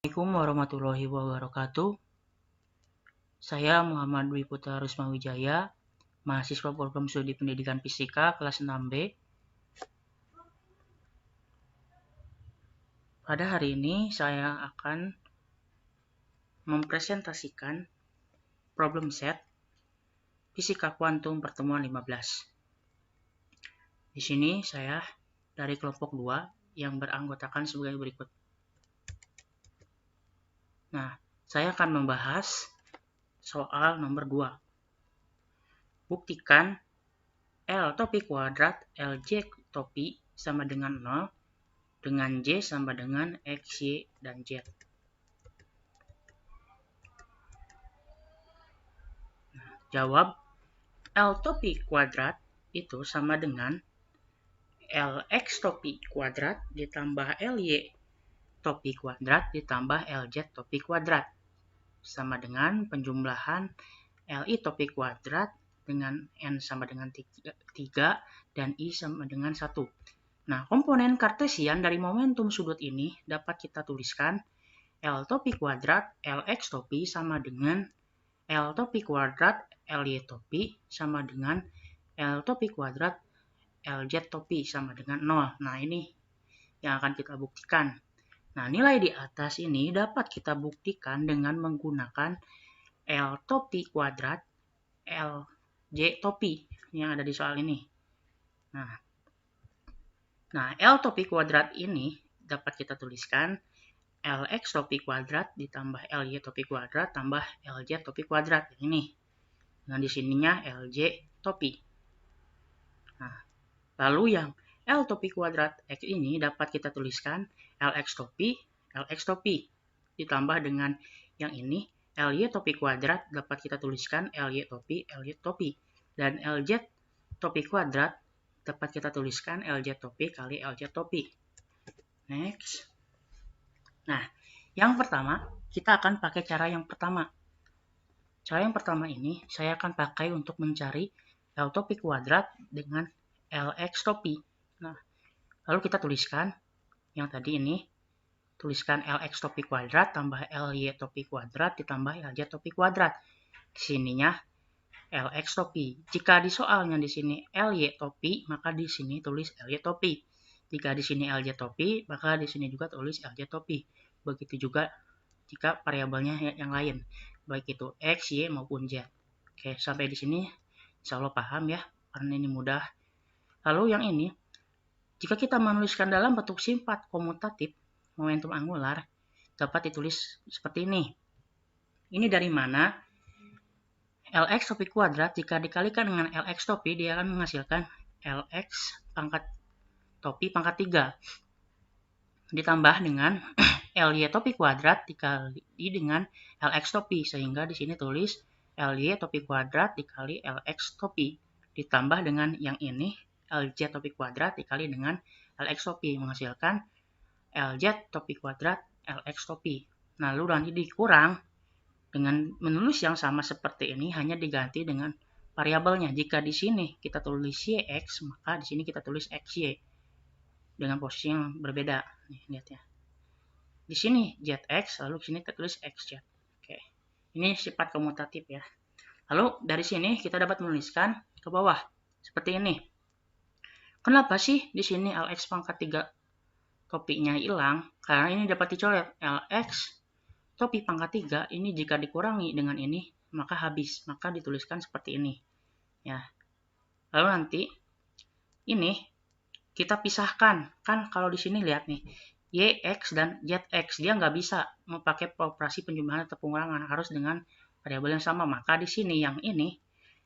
Assalamualaikum warahmatullahi wabarakatuh. Saya Muhammad Dwi Putra Rusmawijaya, mahasiswa program studi pendidikan fisika kelas 6B. Pada hari ini saya akan mempresentasikan problem set fisika kuantum pertemuan 15. Di sini saya dari kelompok 2 yang beranggotakan sebagai berikut. Nah, saya akan membahas soal nomor 2. Buktikan L topi kuadrat LJ topi sama dengan 0 dengan J sama dengan X, Y, dan Z. Nah, jawab L topi kuadrat itu sama dengan LX topi kuadrat ditambah LY topi kuadrat ditambah LZ topi kuadrat. Sama dengan penjumlahan LI topi kuadrat dengan N sama dengan 3 dan I sama dengan 1. Nah, komponen kartesian dari momentum sudut ini dapat kita tuliskan L topi kuadrat LX topi sama dengan L topi kuadrat LY topi sama dengan L topi kuadrat LZ topi sama dengan 0. Nah, ini yang akan kita buktikan. Nah, nilai di atas ini dapat kita buktikan dengan menggunakan L topi kuadrat LJ topi yang ada di soal ini. Nah, L topi kuadrat ini dapat kita tuliskan LX topi kuadrat ditambah LY topi kuadrat tambah LZ topi kuadrat. Ini. Nah, di sininya LJ topi. Nah, lalu yang L topi kuadrat X ini dapat kita tuliskan LX topi ditambah dengan yang ini LY topi kuadrat dapat kita tuliskan LY topi dan LZ topi kuadrat dapat kita tuliskan LZ topi kali LZ topi. Next. Nah, yang pertama kita akan pakai cara yang pertama. Cara yang pertama ini saya akan pakai untuk mencari L topi kuadrat dengan LX topi. Nah, lalu kita tuliskan yang tadi ini, tuliskan LX topi kuadrat tambah LY topi kuadrat ditambah LZ topi kuadrat. Di sininya LX topi. Jika di soalnya di sini LY topi, maka di sini tulis LY topi. Jika di sini LZ topi, maka di sini juga tulis LZ topi. Begitu juga jika variabelnya yang lain, baik itu X, Y maupun Z. Oke, sampai di sini insya Allah paham ya, karena ini mudah. Lalu yang ini, jika kita menuliskan dalam bentuk sifat komutatif momentum angular, dapat ditulis seperti ini. Ini dari mana? LX topi kuadrat jika dikalikan dengan LX topi, dia akan menghasilkan LX pangkat topi pangkat 3 ditambah dengan LY topi kuadrat dikali dengan LX topi, sehingga di sini tulis LY topi kuadrat dikali LX topi ditambah dengan yang ini LZ topi kuadrat dikali dengan LX topi menghasilkan LZ topi kuadrat LX topi. Nah, lalu nanti dikurang dengan menulis yang sama seperti ini, hanya diganti dengan variabelnya. Jika di sini kita tulis YX, maka di sini kita tulis XY dengan posisi yang berbeda. Nih, lihat ya. Di sini ZX, lalu di sini kita tulis XZ. Oke. Ini sifat komutatif ya. Lalu dari sini kita dapat menuliskan ke bawah seperti ini. Kenapa sih di sini LX pangkat 3 topinya hilang? Karena ini dapat dicoret. LX topi pangkat 3 ini jika dikurangi dengan ini, maka habis. Maka dituliskan seperti ini. Ya. Lalu nanti ini kita pisahkan. Kan kalau di sini lihat nih, YX dan ZX, dia nggak bisa memakai operasi penjumlahan atau pengurangan, harus dengan variabel yang sama. Maka di sini yang ini,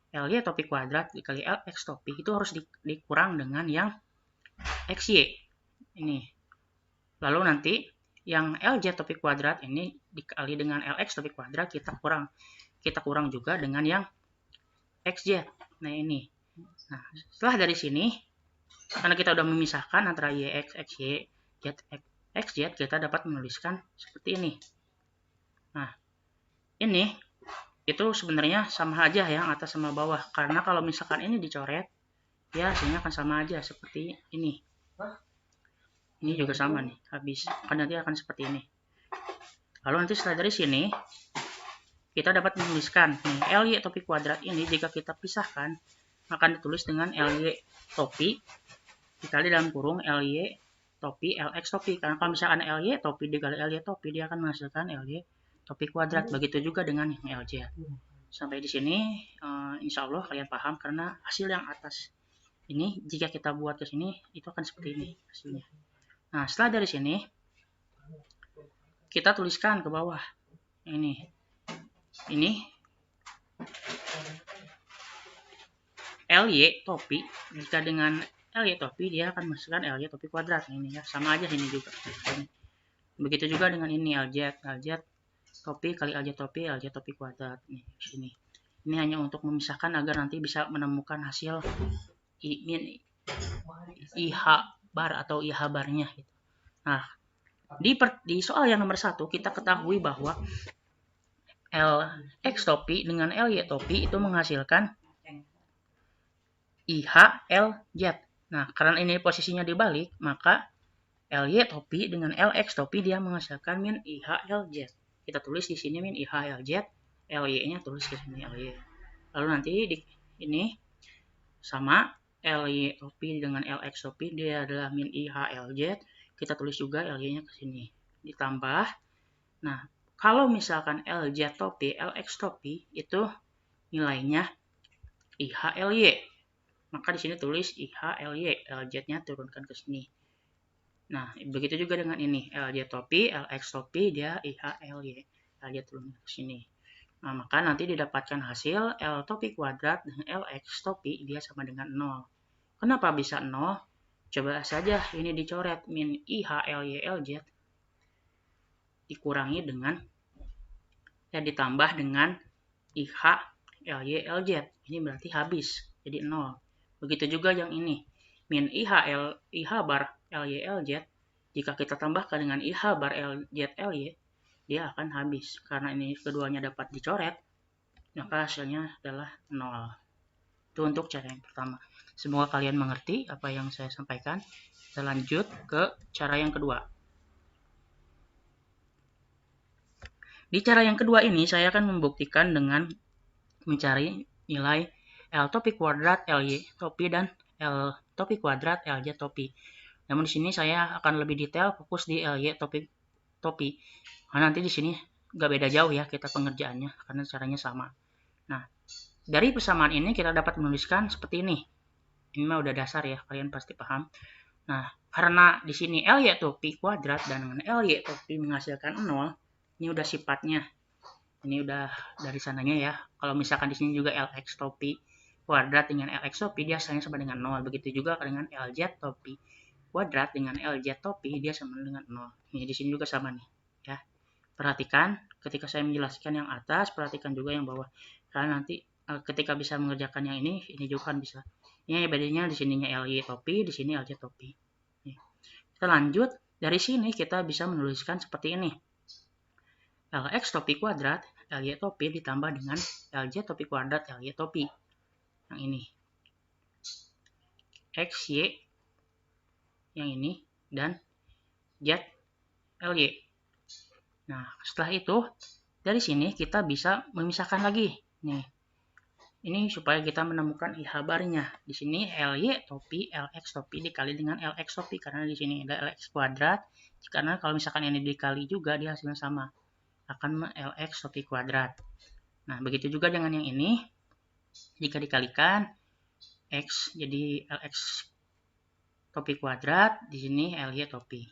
LY topi kuadrat dikali LX topi, itu harus dikurang dengan yang XY. Ini. Lalu nanti yang LZ topi kuadrat ini dikali dengan LX topi kuadrat, kita kurang juga dengan yang XZ. Nah, ini. Nah, setelah dari sini, karena kita sudah memisahkan antara YX, XY, XZ, kita dapat menuliskan seperti ini. Nah, ini itu sebenarnya sama aja yang atas sama bawah, karena kalau misalkan ini dicoret, ya hasilnya akan sama aja seperti ini. Ini juga sama nih, habis. Kan nanti akan seperti ini. Lalu nanti setelah dari sini kita dapat menuliskan nih, LY topi kuadrat ini jika kita pisahkan akan ditulis dengan LY topi dikali dalam kurung LY topi LX topi. Karena kalau misalkan LY topi dikali LY topi, dia akan menghasilkan LY topi kuadrat. Begitu juga dengan yang LZ. Sampai di sini insya Allah kalian paham, karena hasil yang atas ini jika kita buat ke sini itu akan seperti ini hasilnya. Nah, setelah dari sini kita tuliskan ke bawah ini LY topi, jika dengan LY topi dia akan menghasilkan LY topi kuadrat. Ini ya, sama aja sini juga. Begitu juga dengan ini LZ topi kali LZ topi kuadrat. Nih, sini. Ini hanya untuk memisahkan agar nanti bisa menemukan hasil IH bar atau IH barnya. Nah, di soal yang nomor 1 kita ketahui bahwa LX topi dengan LY topi itu menghasilkan IH LZ. Nah, karena ini posisinya dibalik, maka LY topi dengan LX topi dia menghasilkan min IH LZ. Kita tulis di sini min IH LZ, LY-nya tulis di sini LY. Lalu nanti di ini sama LY topi dengan LX topi dia adalah min IH LZ. Kita tulis juga LY-nya ke sini. Ditambah, nah, kalau misalkan LZ topi, LX topi itu nilainya IH LY. Maka di sini tulis IH LY, LZ-nya turunkan ke sini. Nah, begitu juga dengan ini, LZ topi, LX topi, dia IH LY, LZ turunkan ke sini. Nah, maka nanti didapatkan hasil L topi kuadrat dengan LX topi, dia sama dengan 0. Kenapa bisa 0? Coba saja ini dicoret, min IH LY LZ dikurangi dengan ditambah dengan IH LY LZ. Ini berarti habis, jadi 0. Begitu juga yang ini, min IH bar LY LZ, jika kita tambahkan dengan IH bar LZ LY, dia akan habis. Karena ini keduanya dapat dicoret, maka hasilnya adalah 0. Itu untuk cara yang pertama. Semoga kalian mengerti apa yang saya sampaikan. Kita lanjut ke cara yang kedua. Di cara yang kedua ini saya akan membuktikan dengan mencari nilai L topi kuadrat LY topi dan L topi kuadrat LZ topi. Namun di sini saya akan lebih detail fokus di LY topi. Karena nanti di sini nggak beda jauh ya kita pengerjaannya karena caranya sama. Nah, dari persamaan ini kita dapat menuliskan seperti ini. Ini mah udah dasar ya, kalian pasti paham. Nah, karena di sini LY topi kuadrat dan dengan LY topi menghasilkan 0, ini udah sifatnya. Ini udah dari sananya ya. Kalau misalkan di sini juga LX topi kuadrat dengan LX topi dia hasilnya sama dengan 0. Begitu juga dengan LZ topi kuadrat dengan LZ topi dia sama dengan 0. Ini di sini juga sama nih ya. Perhatikan ketika saya menjelaskan yang atas, perhatikan juga yang bawah. Karena nanti ketika bisa mengerjakan yang ini juga kan bisa. Ini bedanya di sininya LY topi, di sini LZ topi. Nih. Kita lanjut, dari sini kita bisa menuliskan seperti ini. LX topi kuadrat, LY topi ditambah dengan LZ topi kuadrat, LY topi. Yang ini. X, Y, yang ini, dan Z, LY. Nah, setelah itu, dari sini kita bisa memisahkan lagi. Nih, ini supaya kita menemukan IH barnya. Di sini LY topi, LX topi dikali dengan LX topi. Karena di sini ada LX kuadrat. Karena kalau misalkan ini dikali juga, dia hasilnya sama. Akan LX topi kuadrat. Nah, begitu juga dengan yang ini. Jika dikalikan, X jadi LX topi kuadrat. Di sini LY topi.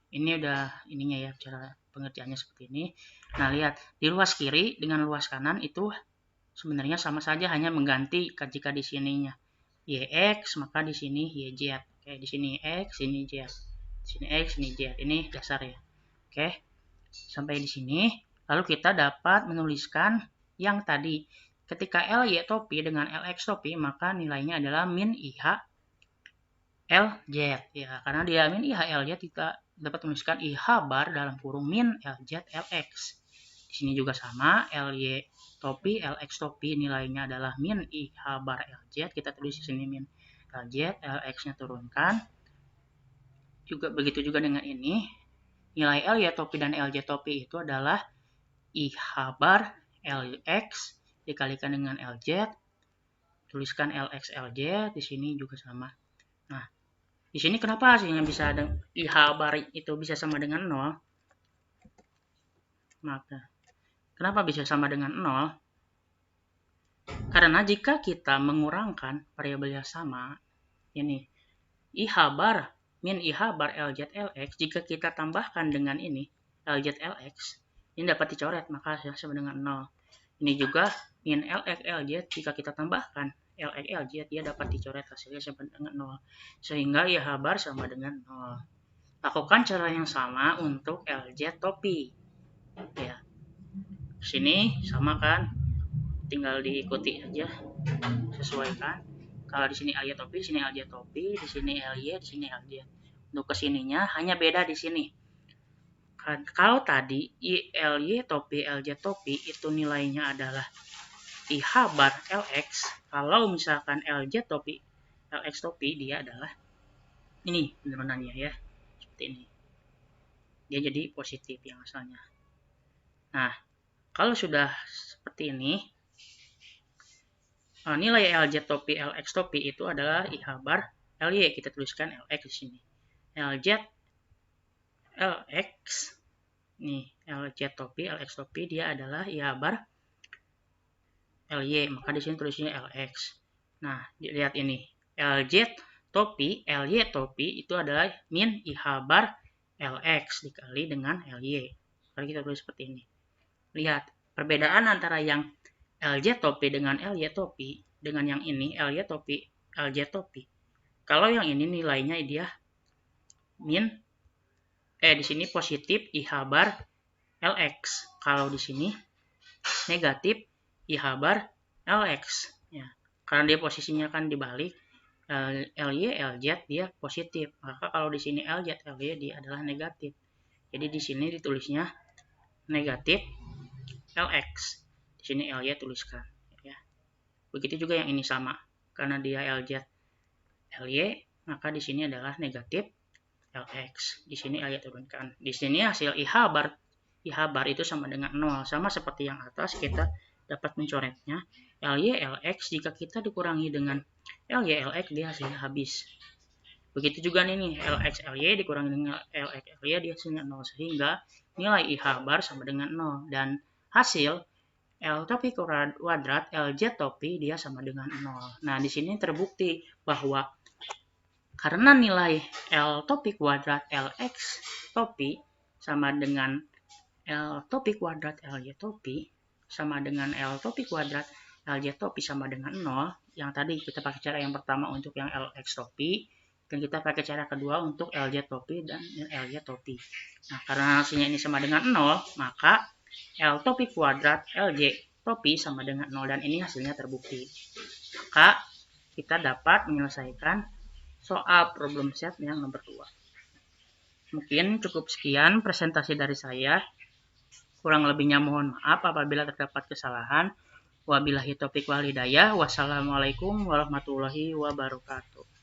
Ini udah ininya ya, cara pengertiannya seperti ini. Nah, lihat. Di luas kiri dengan luas kanan itu sebenarnya sama saja, hanya mengganti jika di sininya YX, maka di sini YZ. Oke, di sini X, sini Z. Di sini X, sini Z. Ini dasar ya. Oke. Sampai di sini. Lalu kita dapat menuliskan yang tadi. Ketika LY topi dengan LX topi, maka nilainya adalah min IH LZ. Ya, karena dia min IH LZ, kita dapat menuliskan IH bar dalam kurung min LZ LX. Di sini juga sama, LY topi, LX topi nilainya adalah min IH bar LZ. Kita tulis di sini min LZ, LX-nya turunkan. Juga begitu juga dengan ini. nilai LY topi dan LJ topi itu adalah IH bar LX dikalikan dengan LZ, tuliskan LX LJ, di sini juga sama. Nah, di sini kenapa hasilnya bisa ada IH bar itu bisa sama dengan 0? Maka, kenapa bisa sama dengan 0? Karena jika kita mengurangkan variabel yang sama, ini IH bar min IH bar LZ LX, jika kita tambahkan dengan ini LZ LX, ini dapat dicoret, maka hasilnya sama dengan 0. Ini juga min LX LZ, jika kita tambahkan LX LZ, dia dapat dicoret, hasilnya sama dengan 0. Sehingga IH bar sama dengan 0. Lakukan cara yang sama untuk LZ topi. Ya. Sini sama kan? Tinggal diikuti aja, sesuaikan. Kalau di sini LY topi, di sini LJ topi, di sini LY, di sini LJ. Untuk kesininya hanya beda di sini. Kalau tadi LY topi, LJ topi itu nilainya adalah IH bar LX. Kalau misalkan LJ topi, LX topi dia adalah ini penurunannya ya, seperti ini. Dia jadi positif yang asalnya. Nah, kalau sudah seperti ini, nilai LZ topi LX topi itu adalah IH bar LY, kita tuliskan LX di sini. LZ LX nih, LZ topi LX topi dia adalah IH bar LY, maka di sini tulisnya LX. Nah, lihat ini. LZ topi LY topi itu adalah min IH bar LX dikali dengan LY. Kalau kita tulis seperti ini. Lihat perbedaan antara yang LZ topi dengan LY topi dengan yang ini LY topi LZ topi. Kalau yang ini nilainya dia min di sini positif IH bar LX. Kalau di sini negatif IH bar LX ya. Karena dia posisinya kan dibalik, LY LZ dia positif. Maka kalau di sini LZ LY dia adalah negatif. Jadi di sini ditulisnya negatif LX. Di sini LY tuliskan ya. Begitu juga yang ini sama. Karena dia LZ LY, maka di sini adalah negatif LX. Di sini LY turunkan. Di sini hasil IH bar itu sama dengan 0. Sama seperti yang atas, kita dapat mencoretnya. LY LX jika kita dikurangi dengan LY LX, dia hasilnya habis. Begitu juga nih LX LY dikurangi dengan LX LY, dia hasilnya 0. Sehingga nilai IH bar sama dengan 0. Dan hasil L topi kuadrat LZ topi dia sama dengan 0. Nah, di sini terbukti bahwa karena nilai L topi kuadrat LX topi sama dengan L topi kuadrat LY topi sama dengan L topi kuadrat LZ topi sama dengan 0. Yang tadi kita pakai cara yang pertama untuk yang LX topi, dan kita pakai cara kedua untuk LZ topi dan LY topi. Nah, karena hasilnya ini sama dengan 0, maka L topi kuadrat LJ topi sama dengan 0, dan ini hasilnya terbukti. Maka kita dapat menyelesaikan soal problem set yang nomor 2. Mungkin cukup sekian presentasi dari saya. Kurang lebihnya mohon maaf apabila terdapat kesalahan. Wabillahi taufiq wal hidayah. Wassalamualaikum warahmatullahi wabarakatuh.